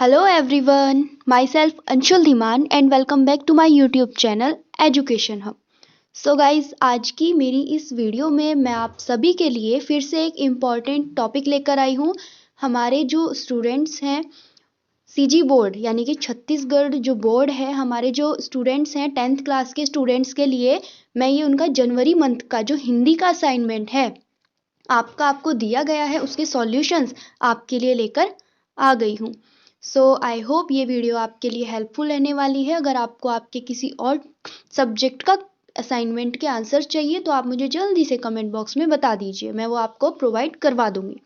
Hello everyone, myself Anshul Dhiman and welcome back to my YouTube channel Education Hub. So guys आज की मेरी इस video में मैं आप सभी के लिए फिर से एक इम्पॉर्टेंट टॉपिक लेकर आई हूँ। हमारे जो स्टूडेंट्स हैं सीजी बोर्ड यानी कि छत्तीसगढ़ जो बोर्ड है, हमारे जो स्टूडेंट्स हैं 10th क्लास के स्टूडेंट्स के लिए मैं ये उनका जनवरी मंथ का जो हिंदी का असाइनमेंट है आपको दिया गया है, उसके सॉल्यूशंस आपके लिए लेकर आ गई हूँ। सो आई होप ये वीडियो आपके लिए हेल्पफुल रहने वाली है। अगर आपको आपके किसी और सब्जेक्ट का असाइनमेंट के आंसर चाहिए तो आप मुझे जल्दी से कमेंट बॉक्स में बता दीजिए, मैं वो आपको प्रोवाइड करवा दूंगी।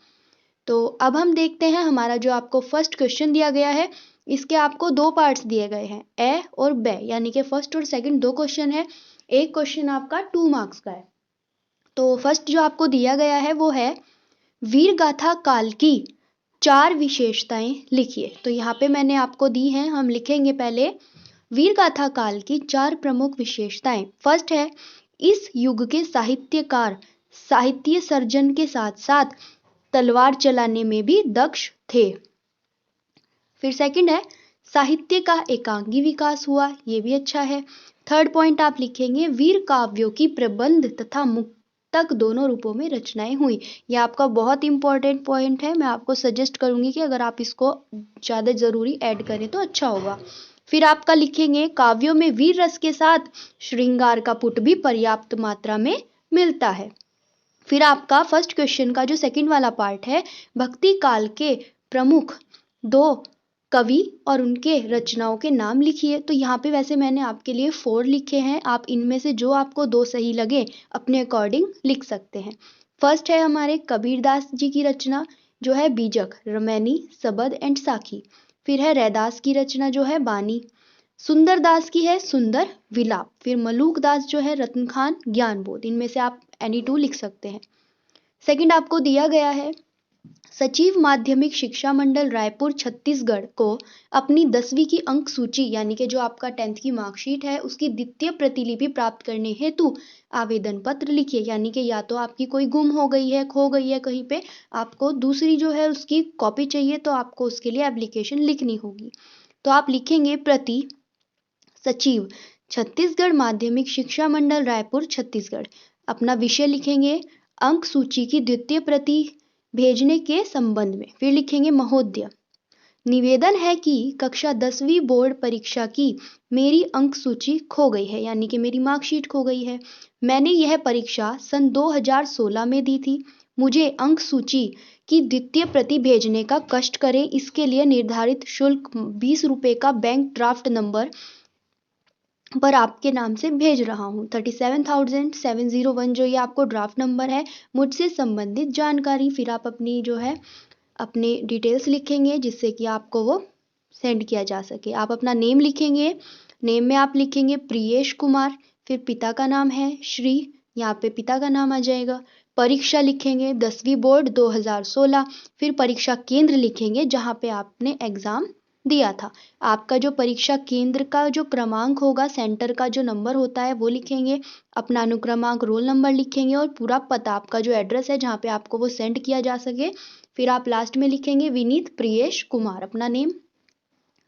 तो अब हम देखते हैं हमारा जो आपको फर्स्ट क्वेश्चन दिया गया है, इसके आपको दो पार्ट्स दिए गए हैं, ए और बे, यानी कि फर्स्ट और सेकंड दो क्वेश्चन है। एक क्वेश्चन आपका 2 मार्क्स का है। तो फर्स्ट जो आपको दिया गया है वो है वीर गाथा काल की 4 विशेषताएं लिखिए। तो यहाँ पे मैंने आपको दी हैं, हम लिखेंगे पहले वीर गाथा काल की 4 प्रमुख विशेषताएं। फर्स्ट है इस युग के साहित्यकार साहित्य सर्जन के साथ साथ तलवार चलाने में भी दक्ष थे। फिर सेकंड है साहित्य का एकांगी विकास हुआ, ये भी अच्छा है। थर्ड पॉइंट आप लिखेंगे वीर काव्यों की प्रबंध तथा मुक्तक दोनों रूपों में रचनाएं हुई। यह आपका बहुत इंपॉर्टेंट पॉइंट है, मैं आपको सजेस्ट करूंगी कि अगर आप इसको ज़्यादा ज़रूरी ऐड करें तो अच्छा होगा। फिर आपका लिखेंगे काव्यों में वीर रस के साथ श्रृंगार का पुट भी पर्याप्त मात्रा में मिलता है। फिर आपका फर्स्ट क्वेश्चन का जो सेकंड वाला पार्ट है भक्ति काल के प्रमुख 2 कवि और उनके रचनाओं के नाम लिखिए। तो यहाँ पे वैसे मैंने आपके लिए 4 लिखे हैं, आप इनमें से जो आपको 2 सही लगे अपने अकॉर्डिंग लिख सकते हैं। फर्स्ट है हमारे कबीरदास जी की रचना जो है बीजक, रमैनी, सबद एंड साखी। फिर है रैदास की रचना जो है बानी। सुंदरदास की है सुंदर विलाप। फिर मलूक दास जो है रत्न खान ज्ञानबोध। इनमें से आप एनी 2 लिख सकते हैं। सेकंड आपको दिया गया है सचिव माध्यमिक शिक्षा मंडल रायपुर छत्तीसगढ़ को अपनी 10वीं की अंक सूची यानी कि जो आपका 10th की मार्कशीट है उसकी द्वितीय प्रतिलिपि प्राप्त करने हेतु आवेदन पत्र लिखिए। यानी कि या तो आपकी कोई गुम हो गई है, खो गई है कहीं पे, आपको दूसरी जो है उसकी कॉपी चाहिए तो आपको उसके लिए एप्लीकेशन लिखनी होगी। तो आप लिखेंगे प्रति सचिव छत्तीसगढ़ माध्यमिक शिक्षा मंडल रायपुर छत्तीसगढ़। अपना विषय लिखेंगे अंक सूची की द्वितीय प्रति भेजने के संबंध में। फिर लिखेंगे महोदय निवेदन है कि कक्षा 10वीं बोर्ड परीक्षा की मेरी अंक सूची खो गई है, यानी कि मेरी मार्कशीट खो गई है। मैंने यह परीक्षा सन 2016 में दी थी। मुझे अंक सूची की द्वितीय प्रति भेजने का कष्ट करें। इसके लिए निर्धारित शुल्क 20 रुपये का बैंक ड्राफ्ट नंबर पर आपके नाम से भेज रहा हूँ। 37,701 जो ये आपको ड्राफ्ट नंबर है। मुझसे संबंधित जानकारी। फिर आप अपनी जो है अपने डिटेल्स लिखेंगे जिससे कि आपको वो सेंड किया जा सके। आप अपना नेम लिखेंगे, नेम में आप लिखेंगे प्रियेश कुमार। फिर पिता का नाम है श्री, यहाँ पे पिता का नाम आ जाएगा। परीक्षा लिखेंगे 10वीं बोर्ड 2016। फिर परीक्षा केंद्र लिखेंगे जहाँ पे आपने एग्ज़ाम दिया था। आपका जो परीक्षा केंद्र का जो क्रमांक होगा, सेंटर का जो नंबर होता है वो लिखेंगे। अपना अनुक्रमांक रोल नंबर लिखेंगे और पूरा पता आपका जो एड्रेस है जहाँ पे आपको वो सेंड किया जा सके। फिर आप लास्ट में लिखेंगे विनीत प्रियेश कुमार, अपना नेम।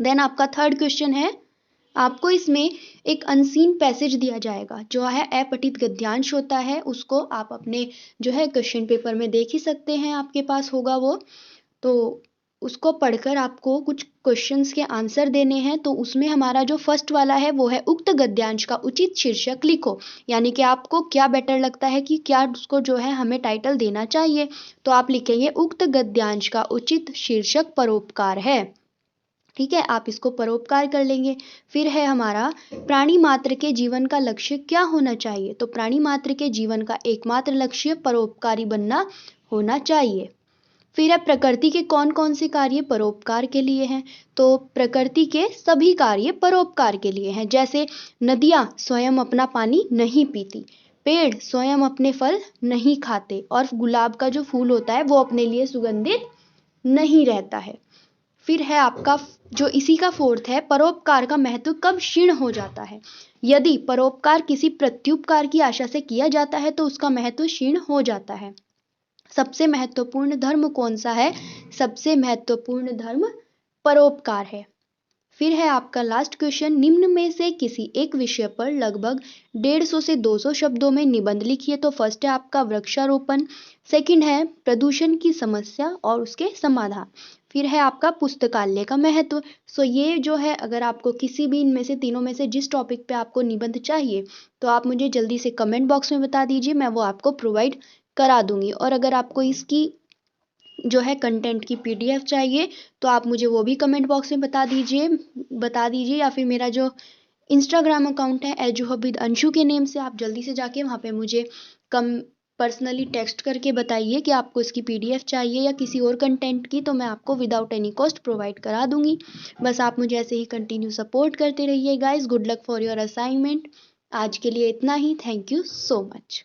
देन आपका थर्ड क्वेश्चन है, आपको इसमें एक अनसीन पैसेज दिया जाएगा जो है अपठित गद्यांश होता है, उसको आप अपने जो है क्वेश्चन पेपर में देख ही सकते हैं, आपके पास होगा वो। तो उसको पढ़कर आपको कुछ क्वेश्चंस के आंसर देने हैं। तो उसमें हमारा जो फर्स्ट वाला है वो है उक्त गद्यांश का उचित शीर्षक लिखो। यानी कि आपको क्या बेटर लगता है कि क्या उसको जो है हमें टाइटल देना चाहिए। तो आप लिखेंगे उक्त गद्यांश का उचित शीर्षक परोपकार है। ठीक है, आप इसको परोपकार कर लेंगे। फिर है हमारा प्राणी मात्र के जीवन का लक्ष्य क्या होना चाहिए। तो प्राणी मात्र के जीवन का एकमात्र लक्ष्य परोपकारी बनना होना चाहिए। फिर है प्रकृति के कौन कौन से कार्य परोपकार के लिए हैं। तो प्रकृति के सभी कार्य परोपकार के लिए हैं। जैसे नदियाँ स्वयं अपना पानी नहीं पीती, पेड़ स्वयं अपने फल नहीं खाते और गुलाब का जो फूल होता है वो अपने लिए सुगंधित नहीं रहता है। फिर है आपका जो इसी का फोर्थ है परोपकार का महत्व कब क्षीण हो जाता है। यदि परोपकार किसी प्रत्युपकार की आशा से किया जाता है तो उसका महत्व क्षीण हो जाता है। सबसे महत्वपूर्ण धर्म कौन सा है। सबसे महत्वपूर्ण धर्म परोपकार है। फिर है आपका लास्ट क्वेश्चन, निम्न में से किसी एक विषय पर लगभग 150 से 200 शब्दों में निबंध लिखिए। तो फर्स्ट है आपका वृक्षारोपण, सेकंड है प्रदूषण की समस्या और उसके समाधान, फिर है आपका पुस्तकालय का महत्व। सो ये जो है, अगर आपको किसी भी इनमें से तीनों में से जिस टॉपिक पे आपको निबंध चाहिए तो आप मुझे जल्दी से कमेंट बॉक्स में बता दीजिए, मैं वो आपको प्रोवाइड करा दूंगी। और अगर आपको इसकी जो है कंटेंट की पीडीएफ चाहिए तो आप मुझे वो भी कमेंट बॉक्स में बता दीजिए, या फिर मेरा जो इंस्टाग्राम अकाउंट है एजुहब विद अंशु के नेम से, आप जल्दी से जाके वहाँ पे मुझे कम पर्सनली टेक्स्ट करके बताइए कि आपको इसकी पीडीएफ चाहिए या किसी और कंटेंट की, तो मैं आपको विदाउट एनी कॉस्ट प्रोवाइड करा दूंगी। बस आप मुझे ऐसे ही कंटिन्यू सपोर्ट करते रहिए guys. Good luck for your assignment. आज के लिए इतना ही। Thank you so much.